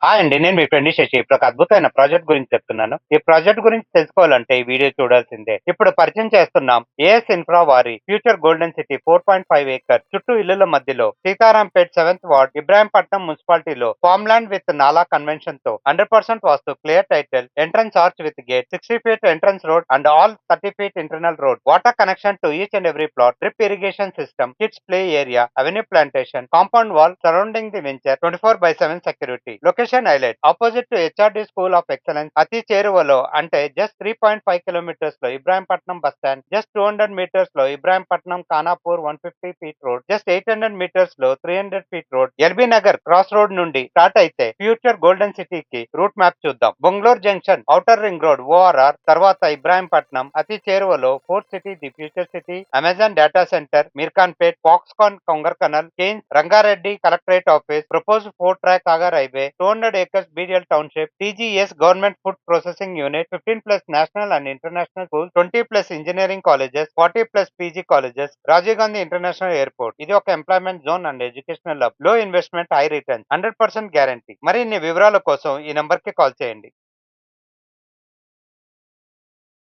Hi అండి. నేను మీ friend Shashi. ఇప్పుడు ఒక అద్భుతమైన ప్రాజెక్ట్ గురించి చెప్తున్నాను. ఈ ప్రాజెక్ట్ గురించి తెలుసుకోవాలంటే ఈ వీడియో చూడాల్సిందే. ఇప్పుడు పరిచయం చేస్తున్నాం ఏఎస్ ఇన్ఫ్రా వారి ఫ్యూచర్ గోల్డెన్ సిటీ 4.5 ఏకర్ చుట్టూ ఇళ్లుల మధ్యలో సీతారాంపేట్ 7th వార్డ్ ఇబ్రాహీంపట్నం మున్సిపాలిటీలో ఫార్మ్ ల్యాండ్ విత్ నాలా కన్వెన్షన్ తో 100% vastu clear title entrance arch with gate 60 feet entrance road and all 30 feet internal road water connection to each and every plot drip irrigation system kids play area avenue plantation compound wall surrounding the venture 24/7 security location highlight opposite to HRD school of excellence అతి చేరువలో అంటే just 3.5 kilometres లో Ibrahimpatnam bus stand just 200 metres లో Ibrahimpatnam Khanapur 150 feet road just 800 metres లో 300 feet road LB Nagar cross road నుండి start అయితే Future Golden City కి route map చూద్దాం. Bongloor junction outer ring road ORR తర్వాత ఇబ్రాహీంపట్నం అతి చేరువలో fourth city the future city Amazon data centre Mirkhanpet Foxconn Kongar కనల్ Kaynes Rangareddy collectorate office propose 4 track Sagar highway 200 acres BDL township TGS government food processing unit 15 plus national and international schools 20 plus engineering colleges 40 plus PG colleges Rajiv Gandhi international airport ఇది ఒక employment zone and educational hub లో investment high return 100% guarantee. మరిన్ని వివరాల కోసం ఈ number కి call చేయండి.